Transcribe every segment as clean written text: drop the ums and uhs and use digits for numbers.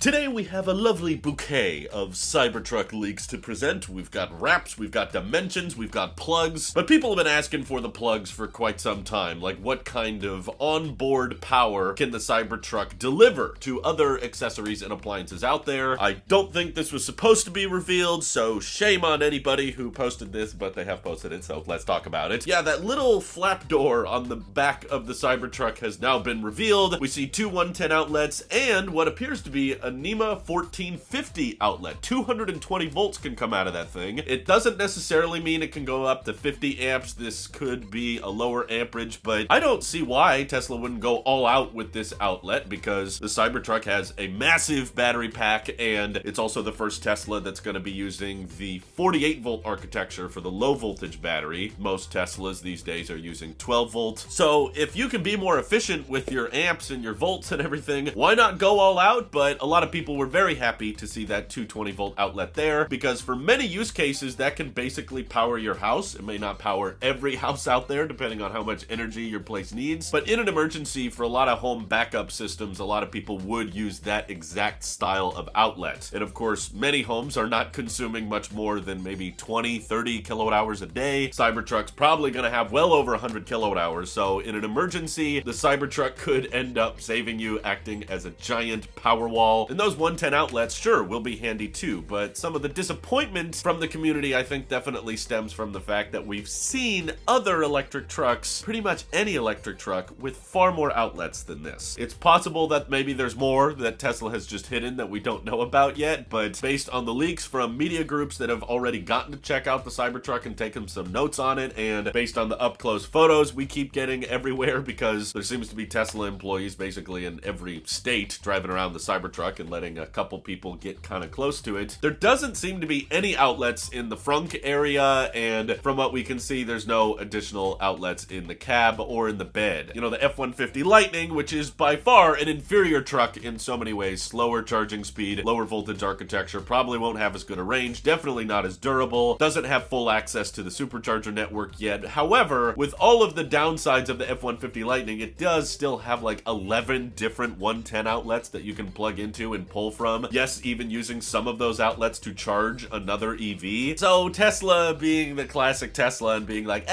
Today we have a lovely bouquet of Cybertruck leaks to present. We've got wraps, we've got dimensions, we've got plugs, but people have been asking for the plugs for quite some time. Like, what kind of onboard power can the Cybertruck deliver to other accessories and appliances out there? I don't think this was supposed to be revealed, so shame on anybody who posted this, but they have posted it, so let's talk about it. Yeah, that little flap door on the back of the Cybertruck has now been revealed. We see two 110 outlets and what appears to be a NEMA 1450 outlet. 220 volts can come out of that thing. It doesn't necessarily mean it can go up to 50 amps. This could be a lower amperage, but I don't see why Tesla wouldn't go all out with this outlet, because the Cybertruck has a massive battery pack, and it's also the first Tesla that's going to be using the 48 volt architecture for the low voltage battery. Most Teslas these days are using 12 volt. So if you can be more efficient with your amps and your volts and everything, why not go all out? But a lot of people were very happy to see that 220 volt outlet there, because for many use cases that can basically power your house. It may not power every house out there depending on how much energy your place needs, but in an emergency, for a lot of home backup systems, a lot of people would use that exact style of outlet. And of course, many homes are not consuming much more than maybe 20-30 kilowatt hours a day. Cybertruck's probably going to have well over 100 kilowatt hours, so in an emergency the Cybertruck could end up saving you, acting as a giant power wall. And those 110 outlets, sure, will be handy too, but some of the disappointment from the community, I think, definitely stems from the fact that we've seen other electric trucks, pretty much any electric truck, with far more outlets than this. It's possible that maybe there's more that Tesla has just hidden that we don't know about yet, but based on the leaks from media groups that have already gotten to check out the Cybertruck and taken some notes on it, and based on the up-close photos we keep getting everywhere, because there seems to be Tesla employees basically in every state driving around the Cybertruck and letting a couple people get kind of close to it. There doesn't seem to be any outlets in the frunk area, and from what we can see, there's no additional outlets in the cab or in the bed. You know, the F-150 Lightning, which is by far an inferior truck in so many ways, slower charging speed, lower voltage architecture, probably won't have as good a range, definitely not as durable, doesn't have full access to the supercharger network yet. However, with all of the downsides of the F-150 Lightning, it does still have like 11 different 110 outlets that you can plug into and pull from. Yes, even using some of those outlets to charge another EV. So Tesla, being the classic Tesla and being like,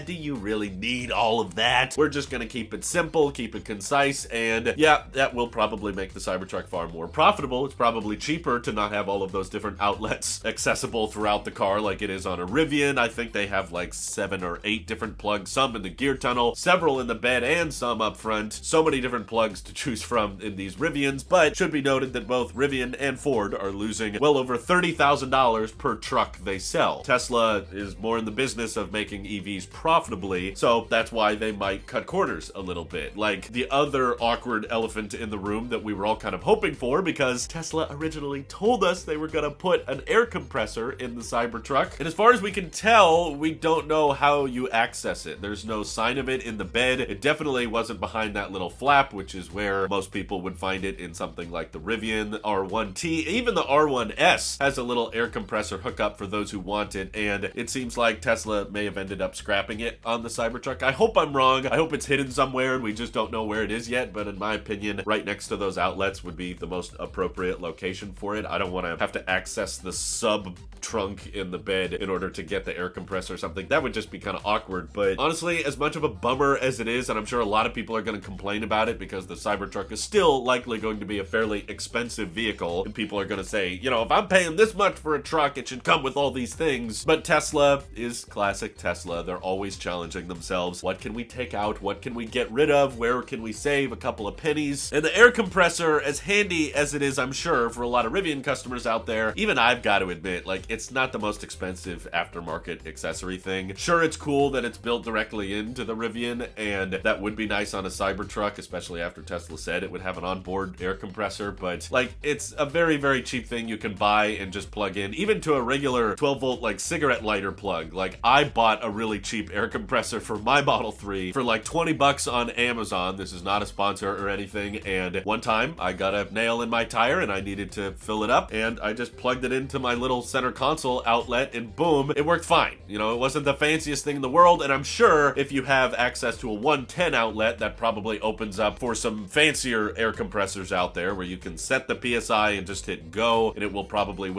do you really need all of that? We're just gonna keep it simple, keep it concise, and yeah, that will probably make the Cybertruck far more profitable. It's probably cheaper to not have all of those different outlets accessible throughout the car like it is on a Rivian. I think they have like 7 or 8 different plugs, some in the gear tunnel, several in the bed, and some up front. So many different plugs to choose from in these Rivians, but it should be noted that both Rivian and Ford are losing well over $30,000 per truck they sell. Tesla is more in the business of making EVs profitably, so that's why they might cut corners a little bit. Like the other awkward elephant in the room that we were all kind of hoping for, because Tesla originally told us they were gonna put an air compressor in the Cybertruck, and as far as we can tell, we don't know how you access it. There's no sign of it in the bed. It definitely wasn't behind that little flap, which is where most people would find it in something like the Rivian R1T. Even the R1S has a little air compressor hookup for those who want it, and it seems like Tesla may have ended up scrapping it on the Cybertruck. I hope I'm wrong. I hope it's hidden somewhere and we just don't know where it is yet, but in my opinion, right next to those outlets would be the most appropriate location for it. I don't want to have to access the sub trunk in the bed in order to get the air compressor or something. That would just be kind of awkward. But honestly, as much of a bummer as it is, and I'm sure a lot of people are going to complain about it because the Cybertruck is still likely going to be a fairly expensive vehicle, and people are going to say, you know, if I'm paying this much for a truck, it should come with all these things. But Tesla is classic Tesla. They're always challenging themselves. What can we take out? What can we get rid of? Where can we save a couple of pennies? And the air compressor, as handy as it is, I'm sure, for a lot of Rivian customers out there, even I've got to admit, like, it's not the most expensive aftermarket accessory thing. Sure, it's cool that it's built directly into the Rivian, and that would be nice on a Cybertruck, especially after Tesla said it would have an onboard air compressor, but like, it's a very, very cheap thing you can buy and just plug in, even to a regular 12 volt like cigarette lighter plug. Like, I bought a really cheap air compressor for my Model 3 for like 20 bucks on Amazon. This is not a sponsor or anything, and one time I got a nail in my tire and I needed to fill it up, and I just plugged it into my little center console outlet, and boom, it worked fine. You know, it wasn't the fanciest thing in the world, and I'm sure if you have access to a 110 outlet, that probably opens up for some fancier air compressors out there where you can set the PSI and just hit go, and it will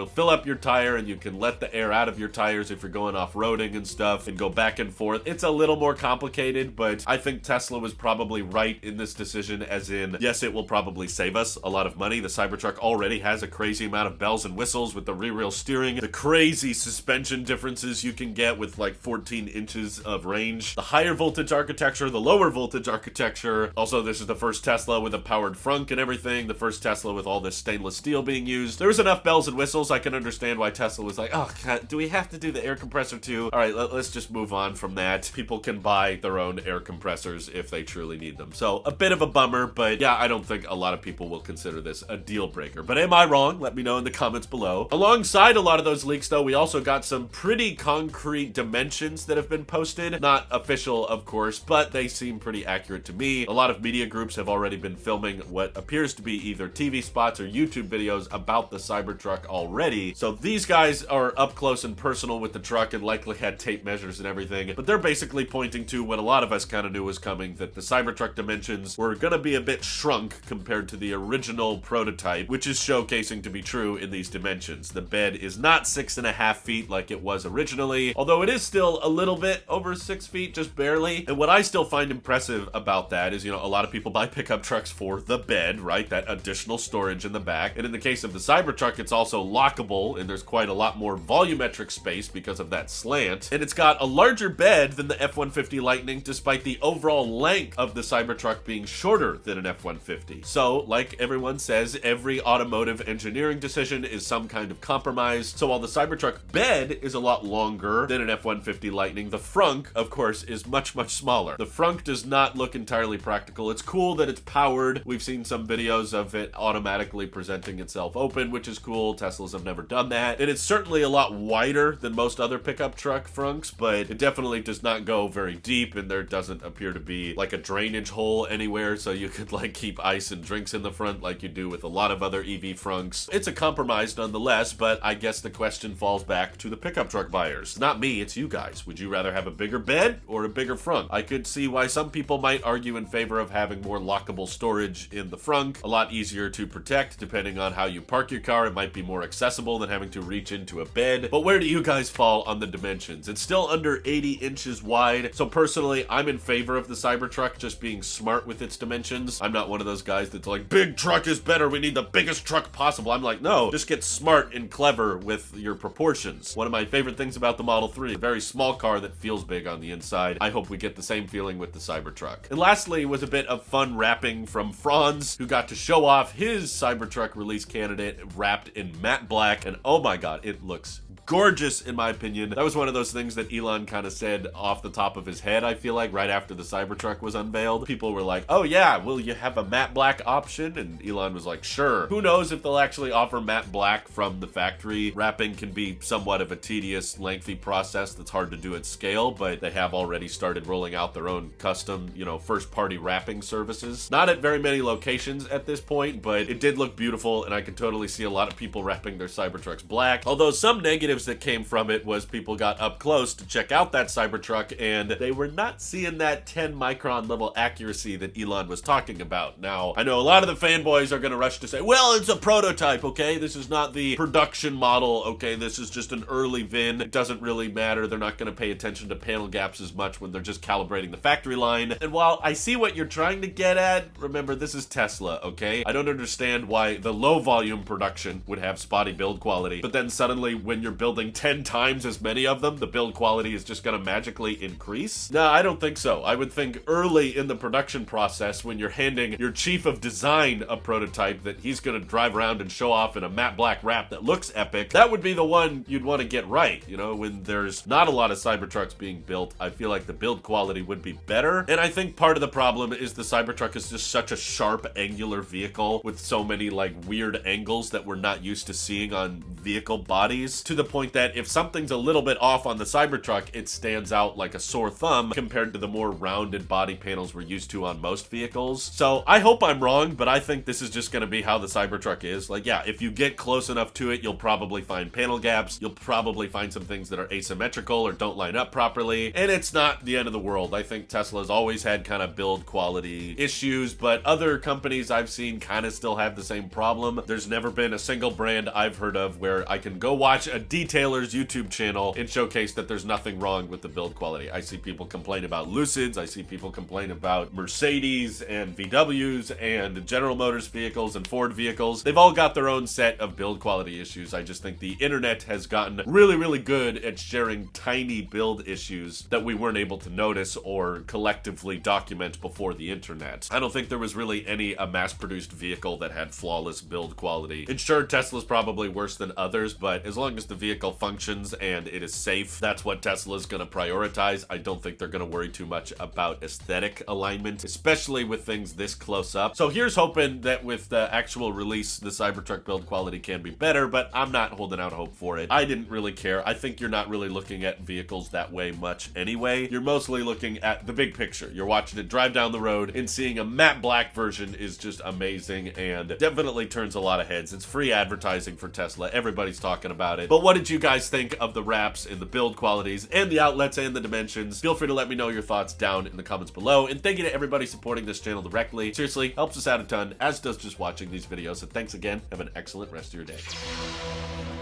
fill up your tire, and you can let the air out of your tires if you're going off-roading and stuff and go back and forth. It's a little more complicated, but I think Tesla was probably right in this decision, as in, yes, it will probably save us a lot of money. The Cybertruck already has a crazy amount of bells and whistles with the rear-wheel steering, the crazy suspension differences you can get with like 14 inches of range, the higher voltage architecture, the lower voltage architecture. Also, this is the first Tesla with a powered frunk and everything, the first Tesla with all this stainless steel being used. There was enough bells and whistles. I can understand why Tesla was like, oh God, do we have to do the air compressor too? All right, let's just move on from that. People can buy their own air compressors if they truly need them. So a bit of a bummer, but yeah, I don't think a lot of people will consider this a deal breaker. But am I wrong? Let me know in the comments below. Alongside a lot of those leaks though, we also got some pretty concrete dimensions that have been posted. Not official, of course, but they seem pretty accurate to me. A lot of media groups have already been filming what appears to be either TV spots or YouTube videos about the Cybertruck already. So these guys are up close and personal with the truck and likely had tape measures and everything, but they're basically pointing to what a lot of us kind of knew was coming, that the Cybertruck Dimensions were gonna be a bit shrunk compared to the original prototype, which is showcasing to be true in these dimensions. The bed is not 6.5 feet like it was originally, although it is still a little bit over 6 feet, just barely. And what I still find impressive about that is, you know, a lot of people buy pickup trucks for the bed, right? That additional storage in the back. And in the case of the Cybertruck, it's also lockable, and there's quite a lot more volumetric space because of that slant. And it's got a larger bed than the F-150 Lightning, despite the overall length of the Cybertruck being shorter than an F-150. So, like everyone says, every automotive engineering decision is some kind of compromise. So while the Cybertruck bed is a lot longer than an F-150 Lightning, the frunk, of course, is much, much smaller. The frunk does not look entirely practical. It's cool that it's powered. We've seen some videos of it automatically presenting itself open, which is cool. Teslas have never done that. And it's certainly a lot wider than most other pickup truck frunks, but it definitely does not go very deep, and there doesn't appear to be like a drainage hole anywhere, so you could like keep ice and drinks in the front like you do with a lot of other EV frunks. It's a compromise nonetheless, but I guess the question falls back to the pickup truck buyers. Not me, it's you guys. Would you rather have a bigger bed or a bigger frunk? I could see why some people might argue in favor of having more lockable storage in the frunk. A lot easier to protect depending on how you park your car. It might be more accessible than having to reach into a bed. But where do you guys fall on the dimensions? It's still under 80 inches wide. So personally, I'm in favor of the Cybertruck just being smart with its dimensions. I'm not one of those guys that's like, big truck is better, we need the biggest truck possible. I'm like, no, just get smart and clever with your proportions. One of my favorite things about the Model 3, a very small car that feels big on the inside. I hope we get the same feeling with the Cybertruck. And lastly was a bit of fun wrapping from Franz, who got to show off his Cybertruck release candidate wrapped in matte black, and oh my god, it looks gorgeous in my opinion. That was one of those things that Elon kind of said off the top of his head, I feel like, right after the Cybertruck was unveiled. People were like, oh yeah, will you have a matte black option? And Elon was like, sure. Who knows if they'll actually offer matte black from the factory. Wrapping can be somewhat of a tedious, lengthy process that's hard to do at scale, but they have already started rolling out their own custom, you know, first-party wrapping services. Not at very many locations at this point, but it did look beautiful, and I can totally see a lot of people wrapping their Cybertrucks black. Although some negatives that came from it was people got up close to check out that Cybertruck, and they were not seeing that 10 micron level accuracy that Elon was talking about. Now, I know a lot of the fanboys are going to rush to say, well, it's a prototype, okay? This is not the production model, okay? This is just an early VIN. It doesn't really matter. They're not going to pay attention to panel gaps as much when they're just calibrating the factory line. And while I see what you're trying to get at, remember, this is Tesla, okay? I don't understand why the low volume production would have spotty build quality, but then suddenly when you're building 10 times as many of them, the build quality is just going to magically increase? No, I don't think so. I would think early in the production process, when you're handing your chief of design a prototype that he's going to drive around and show off in a matte black wrap that looks epic, that would be the one you'd want to get right. You know, when there's not a lot of Cybertrucks being built, I feel like the build quality would be better. And I think part of the problem is the Cybertruck is just such a sharp, angular vehicle with so many like weird angles that we're not used to seeing on vehicle bodies, to the point that if something's a little bit off on the Cybertruck, it stands out like a sore thumb compared to the more rounded body panels we're used to on most vehicles. So I hope I'm wrong, but I think this is just going to be how the Cybertruck is. Like, yeah, if you get close enough to it, you'll probably find panel gaps. You'll probably find some things that are asymmetrical or don't line up properly, and it's not the end of the world. I think Tesla's always had kind of build quality issues, but other companies I've seen kind of still still have the same problem. There's never been a single brand I've heard of where I can go watch a detailer's YouTube channel and showcase that there's nothing wrong with the build quality. I see people complain about Lucids, I see people complain about Mercedes and VWs and General Motors vehicles and Ford vehicles. They've all got their own set of build quality issues. I just think the internet has gotten really, really good at sharing tiny build issues that we weren't able to notice or collectively document before the internet. I don't think there was really any mass-produced vehicle that had flawless build quality. And sure, Tesla's probably worse than others, but as long as the vehicle functions and it is safe, that's what Tesla's gonna prioritize. I don't think they're gonna worry too much about aesthetic alignment, especially with things this close up. So here's hoping that with the actual release, the Cybertruck build quality can be better, but I'm not holding out hope for it. I didn't really care. I think you're not really looking at vehicles that way much anyway. You're mostly looking at the big picture. You're watching it drive down the road, and seeing a matte black version is just amazing and definitely turns a lot of heads. It's free advertising for Tesla. Everybody's talking about it. But what did you guys think of the wraps and the build qualities and the outlets and the dimensions? Feel free to let me know your thoughts down in the comments below. And thank you to everybody supporting this channel directly. Seriously, helps us out a ton, as does just watching these videos. So thanks again. Have an excellent rest of your day.